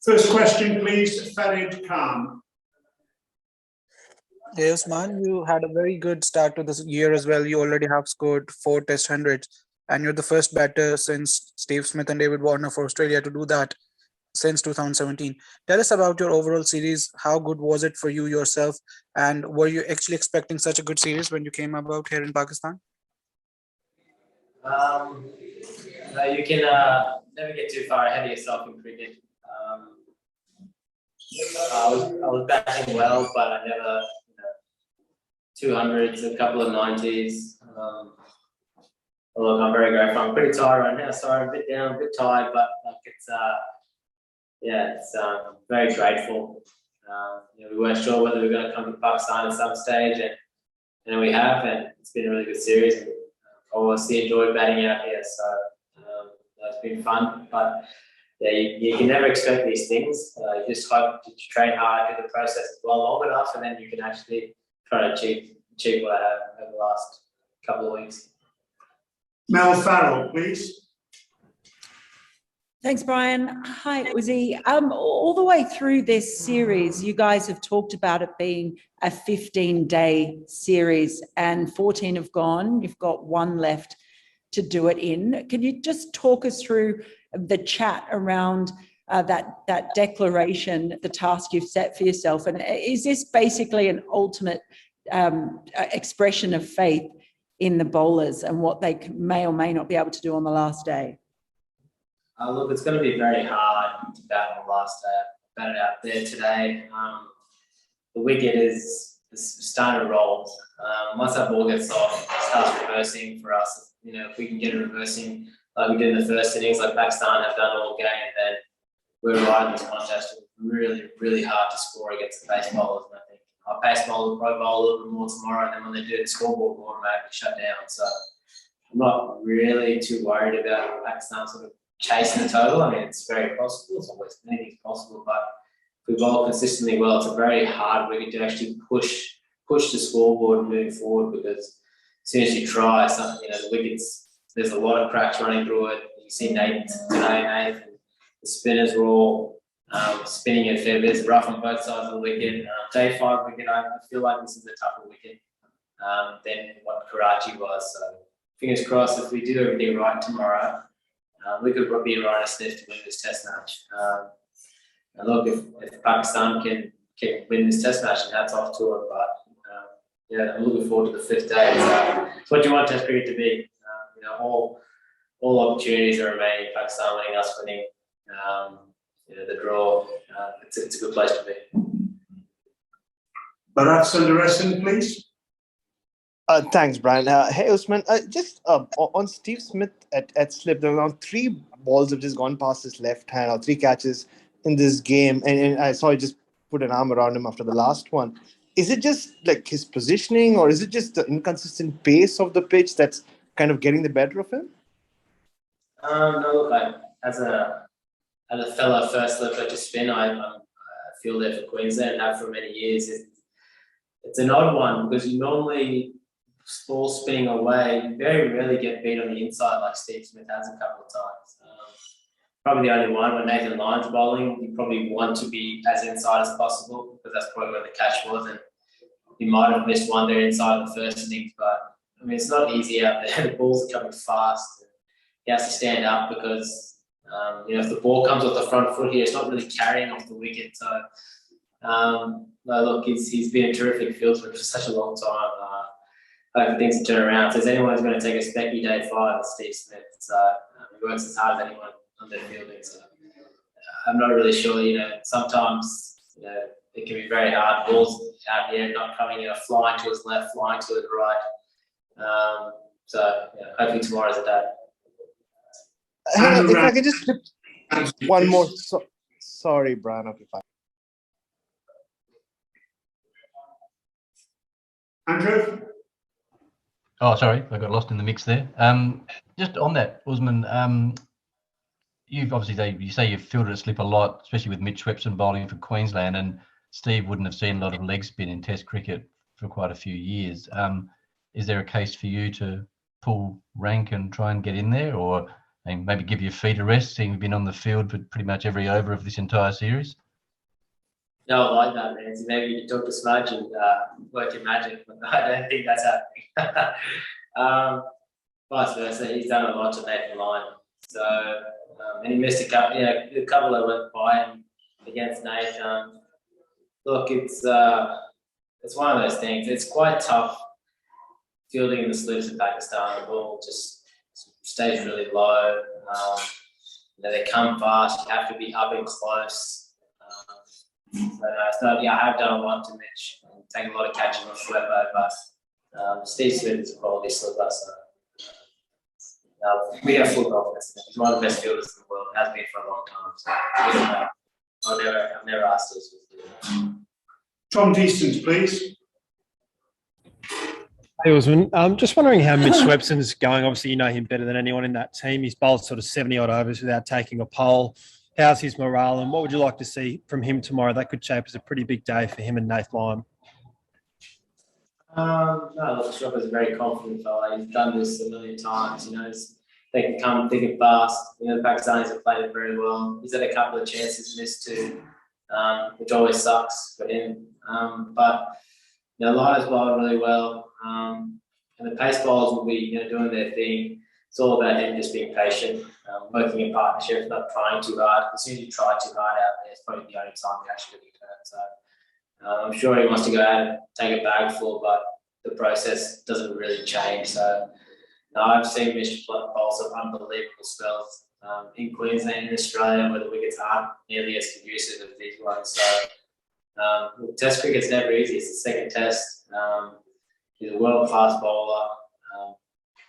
First question, please, Farid Khan. Hey Usman, you had a very good start to this year as well. You already have scored 4 Test hundreds, and you're the first batter since Steve Smith and David Warner for Australia to do that since 2017. Tell us about your overall series. How good was it for you yourself, and were you actually expecting such a good series when you came about here in Pakistan? You can never get too far ahead of yourself in cricket. I was batting well, but I never, 200s, a couple of 90s. Look, I'm very grateful. I'm pretty tired right now. Sorry, I'm a bit down, a bit tired, but like it's very grateful. We weren't sure whether we were going to come to Pakistan at some stage, and we have, and it's been a really good series. I obviously enjoyed batting out here, so it's been fun. But yeah, you can never expect these things. You just hope that you train hard, do the process as well long enough, and then you can actually try to achieve what I have over the last couple of weeks. Mel Farrell, please. Thanks, Brian. Hi, Uzi. All the way through this series, you guys have talked about it being a 15-day series, and 14 have gone. You've got 1 left to do it in. Can you just talk us through the chat around that declaration, the task you've set for yourself? And is this basically an ultimate expression of faith in the bowlers and what they may or may not be able to do on the last day? Look, it's going to be very hard to bat on the last day. I batted out there today. The wicket is starting to roll. Once that ball gets off, it starts reversing for us. If we can get it reversing like we did in the first innings, like Pakistan have done all game, then we're right in this contest. It's really, really hard to score against the pace bowlers. And I think our pace bowlers will probably bowl a little bit more tomorrow, and then when they do, the scoreboard will automatically shut down. So I'm not really too worried about Pakistan sort of chasing the total. I mean, it's very possible. It's always anything's possible, but if we bowl consistently well, it's a very hard wicket to actually push the scoreboard and move forward, because as soon as you try something, the wickets, there's a lot of cracks running through it. You see Nate today, and the spinners were all spinning it fair bit. It's rough on both sides of the wicket. Day 5 wicket, I feel like this is a tougher wicket than what Karachi was. So fingers crossed, if we do everything right tomorrow, we could be right a sniff to win this test match. And look, if Pakistan can win this test match, and hats off to it. But I'm looking forward to the 5th day. It's what you want test cricket to be. All opportunities are remaining. Pakistan winning, us winning. The draw. It's a good place to be. Bharat Sundaresan, please. Thanks, Brian. Hey, Usman, just on Steve Smith at slip, there were around 3 balls have just gone past his left hand, or 3 catches in this game, and I saw he just put an arm around him after the last one. Is it just like his positioning, or is it just the inconsistent pace of the pitch that's kind of getting the better of him? No, look, as a fellow first slipper to spin, I feel there for Queensland and have for many years. It's an odd one, because you normally ball spinning away, you very rarely get beat on the inside like Steve Smith has a couple of times. Probably the only one when Nathan Lyon's bowling, you probably want to be as inside as possible, because that's probably where the catch was, and you might have missed one there inside the first innings. But I mean, it's not easy out there. The balls are coming fast. He has to stand up, because if the ball comes off the front foot here, it's not really carrying off the wicket. So no, look, he's been a terrific fieldsman for such a long time. Hopefully things will turn around. So if anyone's going to take a specky day 5, it's Steve Smith. So he works as hard as anyone on their fielding. So I'm not really sure. Sometimes it can be very hard. Balls out here not coming, flying to his left, flying to his right. Hopefully tomorrow's a day. If I could just slip one more. Sorry, Brian. Okay, fine. Andrew? Oh, sorry, I got lost in the mix there. Just on that, Usman, you've obviously you say you've fielded a slip a lot, especially with Mitch Swepson bowling for Queensland, and Steve wouldn't have seen a lot of leg spin in Test cricket for quite a few years. Is there a case for you to pull rank and try and get in there, or and maybe give your feet a rest, seeing you've been on the field for pretty much every over of this entire series? No, I like that, man. So maybe you can talk to Smudge and work your magic, but I don't think that's happening. Vice versa, he's done a lot to Nathan Lyon. So, and he missed a couple that went by him against Nathan. Look, it's one of those things. It's quite tough fielding in the slips in Pakistan. The ball just stays really low. They come fast. You have to be up and close. So yeah, I have done a lot to Mitch and taken a lot of catching off Schweppo, but Steve Smith is a quality slipper. So we have full confidence. He's one of the best fielders in the world. Has been for a long time. So I've never asked Steve Smith to do that. Tom Decent, please. Hey, Usman. Just wondering how Mitch Swepson's going. Obviously, you know him better than anyone in that team. He's bowled sort of 70-odd overs without taking a pole. How's his morale, and what would you like to see from him tomorrow? That could shape as a pretty big day for him and Nath Lyon. No, look, Schwepper's a very confident fella. He's done this a million times. You know, they can come thick and fast. You know, the Pakistanis have played it very well. He's had a couple of chances missed too, which always sucks for him. But you know, Lyon has bowled really well, and the pace bowlers will be doing their thing. It's all about him just being patient, working in partnership, not trying too hard. As soon as you try too hard out there, it's probably the only time you actually get hurt. So I'm sure he wants to go out and take a bag full, but the process doesn't really change. So I've seen Mitch bowl some unbelievable spells in Queensland and Australia where the wickets aren't nearly as conducive as these ones. So Test cricket's never easy. It's the second Test. He's a world-class bowler.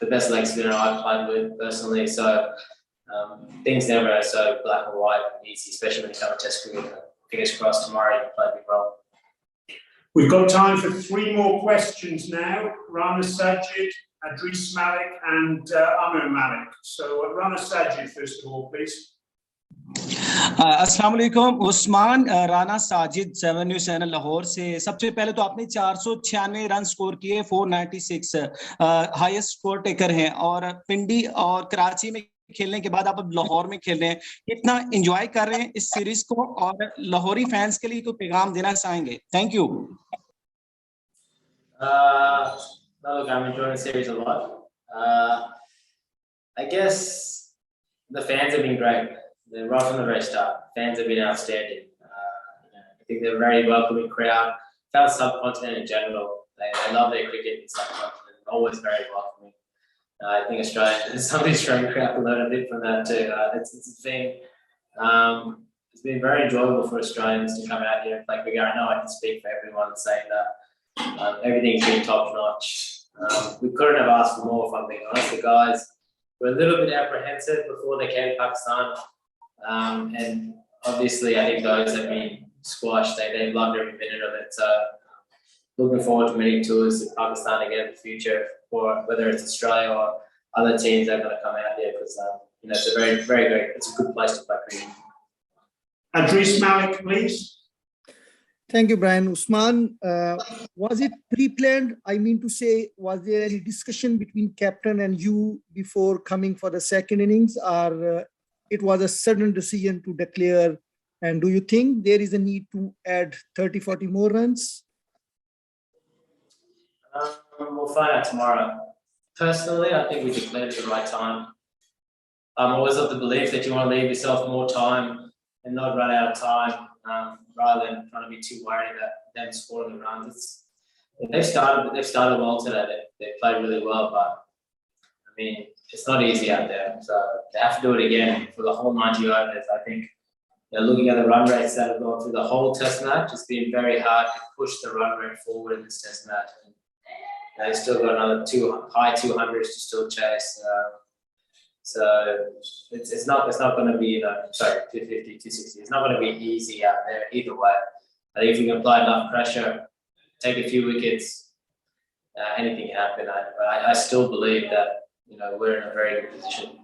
The best leg spinner I've played with personally, so things never are so black and white and easy, especially when you come to Test cricket. Fingers crossed tomorrow you can play a big role. We've got time for 3 more questions now. Rana Sajid, Adris Malik and Amir Malik. So Rana Sajid first of all, please. अस्सलाम वालेकुम Usman Rana Sajid 7 news channel Lahore से। सबसे पहले तो आपने 496 run score किए, 496 highest score taker हैं और पिंडी और कराची में खेलने के बाद आप अब लाहौर में खेल रहे हैं। कितना एंजॉय कर रहे हैं इस सीरीज को और लाहौरी फैंस के लिए कोई पैगाम देना चाहेंगे? Thank you. Look, I'm enjoying the series a lot. I guess the fans have been great. They're right from the very start. Fans have been outstanding. I think they're a very welcoming crowd. South subcontinent in general, they love their cricket in subcontinent. Always very welcoming. I think some of the Australian crowd will learn a bit from that too. It's been very enjoyable for Australians to come out here and play cricket. I know I can speak for everyone saying that everything's been top notch. We couldn't have asked for more, if I'm being honest. The guys were a little bit apprehensive before they came to Pakistan. And obviously, I think those have been squashed. They've loved every minute of it. So, looking forward to many tours in Pakistan again in the future, or whether it's Australia or other teams that are going to come out here because it's a very, very great. It's a good place to play cricket. Adris Malik, please. Thank you, Brian. Usman, was it pre-planned? I mean to say, was there any discussion between captain and you before coming for the second innings, or it was a sudden decision to declare? And do you think there is a need to add 30, 40 more runs? We'll find out tomorrow. Personally, I think we declared at the right time. I'm always of the belief that you want to leave yourself more time and not run out of time, rather than trying to be too worried about them scoring the runs. They've started well today. They've played really well, but I mean, it's not easy out there. So they have to do it again for the whole 90 overs. I think looking at the run rates that have gone through the whole Test match, it's been very hard to push the run rate forward in this Test match. And they've still got another high 200s to still chase. So it's not going to be 250, 260. It's not going to be easy out there either way. I think if we can apply enough pressure, take a few wickets, anything can happen. I still believe that we're in a very good position.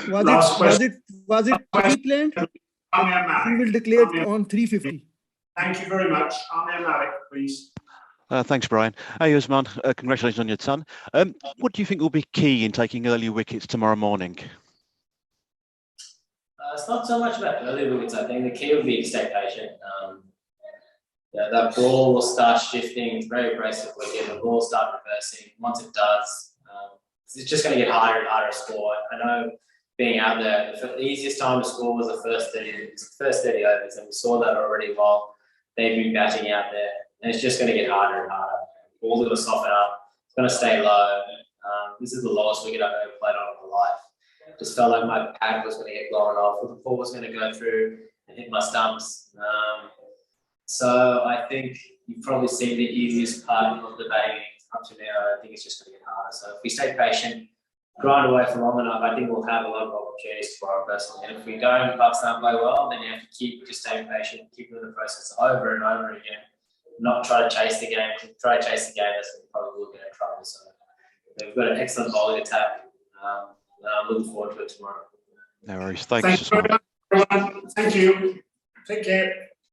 Was it pre-planned? We will declare it on 350. Thank you very much. Amir Malik, please. Thanks, Brian. Hey, Usman, congratulations on your son. What do you think will be key in taking early wickets tomorrow morning? It's not so much about early wickets. I think the key would be to stay patient. That ball will start shifting. It's very aggressive wicket. The ball will start reversing. Once it does, it's just going to get harder and harder to score. I know being out there, the easiest time to score was the first 30 overs, and we saw that already while they've been batting out there. And it's just going to get harder and harder. The ball's going to soften up. It's going to stay low. This is the lowest wicket I've ever played on in my life. Just felt like my pad was going to get blown off. The ball was going to go through and hit my stumps. So I think you've probably seen the easiest part of the batting up to now. I think it's just going to get harder. So if we stay patient, grind away for long enough, I think we'll have a lot of opportunities tomorrow personally. And if we don't, Pakistan play well, then you have to keep just staying patient, keep doing the process over and over again. Not try to chase the game. Try to chase the game, that's when probably will get in trouble. So we've got an excellent bowling attack. And I'm looking forward to it tomorrow. No worries. Thanks, Thank you very Usman. much, everyone. Thank you. Take care.